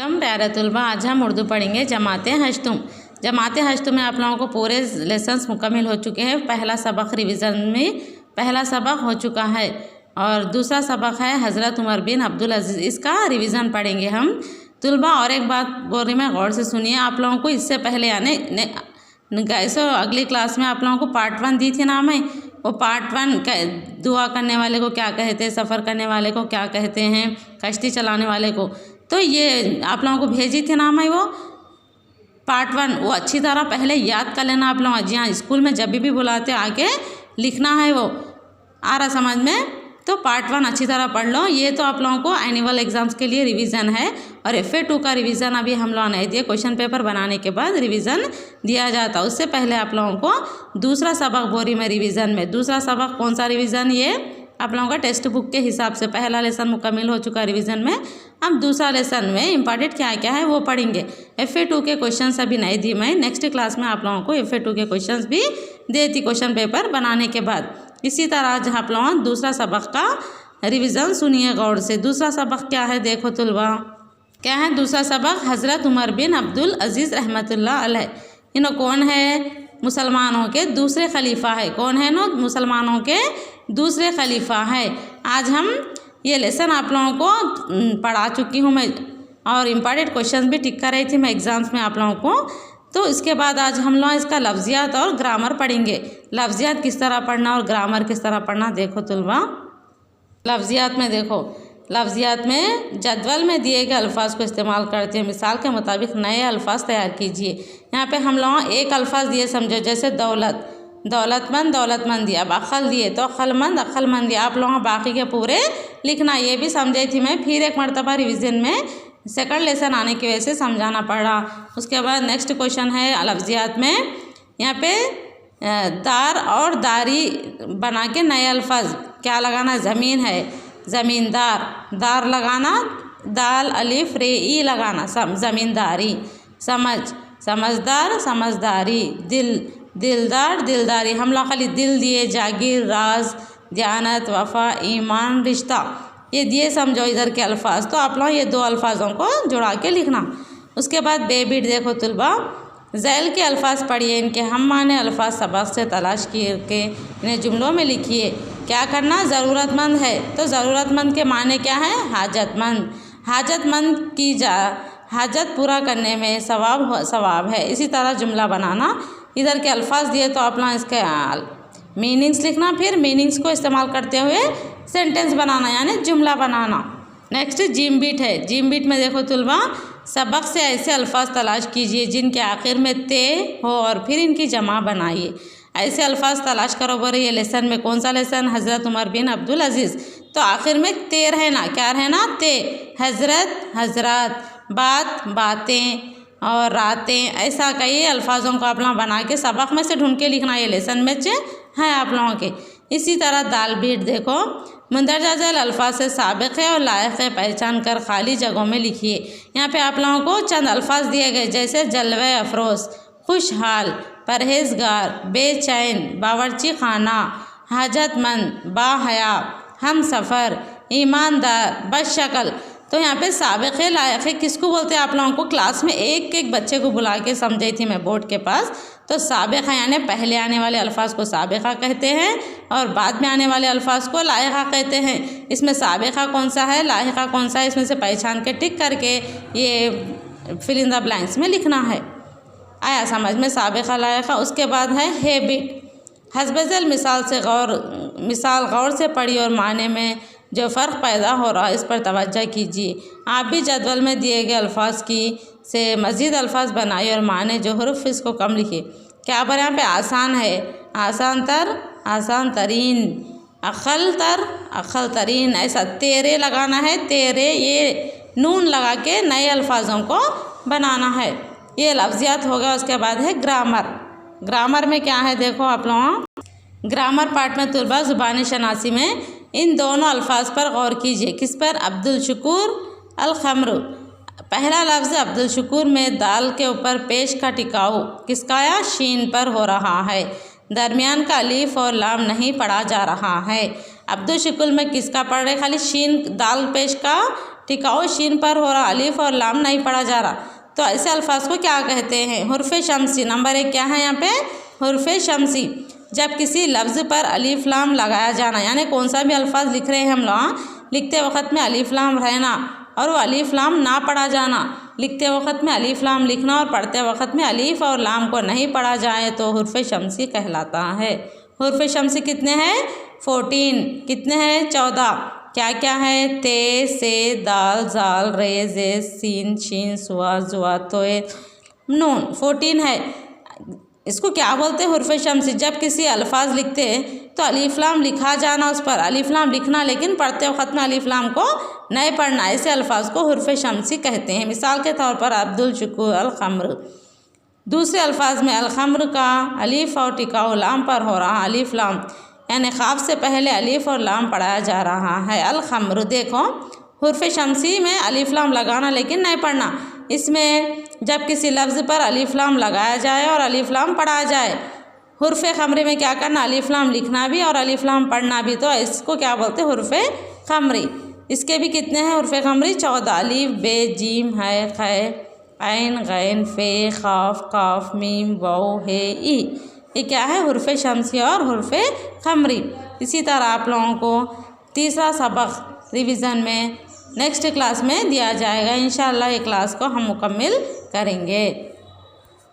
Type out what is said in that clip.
वालेकुम प्यारे तलबा। आज हम उर्दू पढ़ेंगे जमाते हश्तुम। जमाते हश्तुम में आप लोगों को पूरे लेसन्स मुकम्मल हो चुके हैं। पहला सबक रिवीजन में पहला सबक हो चुका है और दूसरा सबक है हज़रत उमर बिन अब्दुल अजीज़। इसका रिवीजन पढ़ेंगे हम तलबा। और एक बात बोल रही मैं, गौर से सुनिए। आप लोगों को इससे पहले यानी अगली क्लास में आप लोगों को पार्ट 1 दी थी ना मैं, वो पार्ट 1 दुआ करने वाले को क्या कहते हैं, सफ़र करने वाले को क्या कहते हैं, कश्ती चलाने वाले को, तो ये आप लोगों को भेजी थी ना मैं वो पार्ट 1। वो अच्छी तरह पहले याद कर लेना आप लोग। जी हाँ, स्कूल में जब भी बुलाते आके लिखना है। वो आ रहा समझ में? तो पार्ट 1 अच्छी तरह पढ़ लो। ये तो आप लोगों को एनुअल एग्ज़ाम्स के लिए रिवीजन है और FA2 का रिवीजन अभी हम लोग नहीं दिए। क्वेश्चन पेपर बनाने के बाद रिवीजन दिया जाता। उससे पहले आप लोगों को दूसरा सबक बोरी में रिवीजन में, दूसरा सबक कौन सा रिवीजन, ये आप लोगों का टेक्स्ट बुक के हिसाब से पहला लेसन मुकम्मल हो चुका रिवीजन में। अब दूसरा लेसन में इम्पॉर्टेंट क्या क्या है वो पढ़ेंगे। FA2 के क्वेश्चंस अभी नहीं दी मैं, नेक्स्ट क्लास में आप लोगों को FA2 के क्वेश्चंस भी देती क्वेश्चन पेपर बनाने के बाद। इसी तरह आज आप लोग दूसरा सबक का रिवीजन सुनिए गौर से। दूसरा सबक क्या है देखो तलबा, क्या है दूसरा सबक? हज़रत उमर बिन अब्दुल अजीज़ रहमतुल्लाह अलैह। इन्हों कौन है? मुसलमानों के दूसरे खलीफा है। कौन है? नो मुसलमानों के दूसरे खलीफा है। आज हम ये लेसन आप लोगों को पढ़ा चुकी हूँ मैं और इम्पॉर्टेंट क्वेश्चन भी टिक कर रही थी मैं एग्ज़ाम्स में आप लोगों को। तो इसके बाद आज हम लोग इसका लफ्ज़ियात और ग्रामर पढ़ेंगे। लफ्ज़ियात किस तरह पढ़ना और ग्रामर किस तरह पढ़ना देखो तलबा। लफ्ज़ियात में देखो, लफ्ज़ियात में जदवल में दिए गए अल्फाज को इस्तेमाल करते हैं। मिसाल के मुताबिक नए अल्फाज तैयार कीजिए। यहाँ पे हम लोग एक अल्फाज दिए समझो, जैसे दौलत, दौलतमंद, दौलतमंद दिया। अब अक्ल दिए तो अक्लमंद, अक्लमंद दिया। आप लोग बाकी के पूरे लिखना। ये भी समझाई थी मैं, फिर एक मरतबा रिविज़न में सेकंड लेसन आने की वजह से समझाना पड़ा। उसके बाद नेक्स्ट क्वेश्चन है लफ्ज़ियात में, यहाँ पे दार और दारी बना के नए अल्फाज क्या लगाना? ज़मीन है, ज़मींदार, दार लगाना, दाल अलिफ रे ई लगाना, ज़मींदारी। समझ, समझदार, समझदारी। दिल, दिलदार, दिलदारी। हम लोग खाली दिल दिए, जागीर, राज, दयानत, वफ़ा, ईमान, रिश्ता, ये दिए समझो इधर के अल्फाज। तो आप लोग ये 2 अल्फाजों को जुड़ा के लिखना। उसके बाद बेबिट देखो तलबा, ज़ैल के अल्फाज पढ़िए, इनके हम माने अल्फाज सबक से तलाश करके इन्हें जुमलों में लिखिए। क्या करना? ज़रूरतमंद है तो ज़रूरतमंद के माने क्या है? हाजतमंद। हाजतमंद की हाजत पूरा करने में सवाब है। इसी तरह जुमला बनाना। इधर के अल्फाज दिए तो आप लोग इसके मीनिंग्स लिखना, फिर मीनिंग्स को इस्तेमाल करते हुए सेंटेंस बनाना यानी जुमला बनाना। नेक्स्ट जिम बीट है। जिम बीट में देखो तलबा, सबक से ऐसे अल्फाज तलाश कीजिए जिनके आखिर में ते हो और फिर इनकी जमा बनाइए। ऐसे अल्फाज तलाश करो। बोले ये लेसन में कौन सा लेसन? हज़रत उमर बिन अब्दुल अजीज़। तो आखिर में ते रहना, क्या रहना? ते। हज़रत, हज़रात, बात, बातें और रातें, ऐसा कई अल्फाजों को आप लोग बना के सबक में से ढूंढ के लिखना। ये लेसन में है आप लोगों के। इसी तरह दाल बीट देखो, मुंदरजा झैल अल्फाज से साबिक़ है और लायक़ है पहचान कर खाली जगहों में लिखिए। यहाँ पे आप लोगों को चंद अल्फाज दिए गए, जैसे जलवे अफरोज़, खुशहाल, परहेजगार, बेचैन, बावर्ची खाना, हाजतमंद, बाहया, हम सफ़र, ईमानदार, बदशक्ल। तो यहाँ पे साबिक़ है, लायक़ है किसको बोलते हैं? आप लोगों को क्लास में एक एक बच्चे को बुला के समझाई थी मैं बोर्ड के पास। तो साबिक़ा यानी पहले आने वाले अल्फाज को साबिक़ा कहते हैं और बाद में आने वाले अल्फाज को लायक़ा कहते हैं। इसमें साबिक़ा कौन सा है, लायक़ा कौन सा है, इसमें से पहचान के टिक करके ये फिल इन द ब्लैंक्स में लिखना है। आया समझ में? साबिक़ा, लायक़ा। उसके बाद है हैबिट। हस्बज़ल मिसाल गौर से पढ़ी और माने में जो फ़र्क पैदा हो रहा है इस पर तवज्जो कीजिए। आप भी जदवल में दिए गए अल्फाज की से मज़ीद अल्फाज बनाइए और माने जो हरूफ इसको कम लिखिए। क्या पर यहाँ पे आसान है, आसान तर, आसान तरीन, अक़ल तर, अक़ल तरीन। ऐसा तेरे लगाना है, तेरे, ये नून लगा के नए अल्फाजों को बनाना है। ये लफ्ज़ियात होगा। उसके बाद है ग्रामर। ग्रामर में क्या है देखो आप लोग, ग्रामर पार्ट में तलबा ज़ुबानी शनासी में इन दोनों अल्फाज पर गौर कीजिए। किस पर? अब्दुल शुकूर, अल खम्र। पहला लफ्ज़ अब्दुल शुकूर में दाल के ऊपर पेश का टिकाऊ किसका या? शीन पर हो रहा है। दरमियान का अलीफ और लाम नहीं पढ़ा जा रहा है। अब्दुल शुकूर में किसका पढ़ रहे? खाली शीन, दाल पेश का टिकाऊ शीन पर हो रहा अलिफ और लाम नहीं पढ़ा जा रहा, तो ऐसे अल्फाज को क्या कहते हैं? हुर्फ शम्सी। नंबर 1 क्या है यहाँ पे? हुर्फ शम्सी। जब किसी लफ्ज़ पर अलिफ लाम लगाया जाना, यानी कौन सा भी अल्फाज लिख रहे हैं हम लोग, लिखते वक्त में अलिफ लाम रहना और वो अलिफ लाम ना पढ़ा जाना। लिखते वक्त में अलिफ लाम लिखना और पढ़ते वक्त में अलिफ और लाम को नहीं पढ़ा जाए तो हुर्फ शम्सी कहलाता है। हुर्फ शम्सी कितने हैं? 14। कितने हैं? 14। क्या क्या है? ते, से, दाल, जाल, रे, जे, सीन, शीन, सुआ, जुआ, तोए, नून। 14 है। इसको क्या बोलते हैं? हुर्फ शम्सी। जब किसी अल्फाज लिखते तो अलिफ लाम लिखा जाना, उस पर अलिफ लाम लिखना, लेकिन पढ़ते वक्त में अलिफ लाम को नहीं पढ़ना, ऐसे अल्फाज को हुर्फ शम्सी कहते हैं। मिसाल के तौर पर अब्दुल शुकुर अल खम्र। दूसरे अल्फाज में अल खम्र का अलिफ और टिकाऊ लाम पर हो रहा अलिफ लाम, यानी ख़ाफ से पहले अलिफ और लाम पढ़ाया जा रहा है। अल खम्र देखो, हुर्फ शम्सी में अलिफ लाम लगाना लेकिन नहीं पढ़ना। इसमें जब किसी लफ्ज़ पर अलिफ लाम लगाया जाए और अलिफ लाम पढ़ा जाए, हुर्फ खम्री में क्या करना? अलिफ लाम लिखना भी और अलिफ लाम पढ़ना भी, तो इसको क्या बोलते हैं? हुर्फ खम्री। इसके भी कितने हैं हुर्फ खम्री? 14। अलिफ, बे, जीम, है, खे, ऐन, गैन, फे, खाफ, काफ, मीम, वाव, हे, ई। ये क्या है? हुर्फ शम्सी और हुर्फ खम्री। इसी तरह आप लोगों को तीसरा सबक रिवीजन में नेक्स्ट क्लास में दिया जाएगा। इंशाअल्लाह ये क्लास को हम मुकम्मिल करेंगे।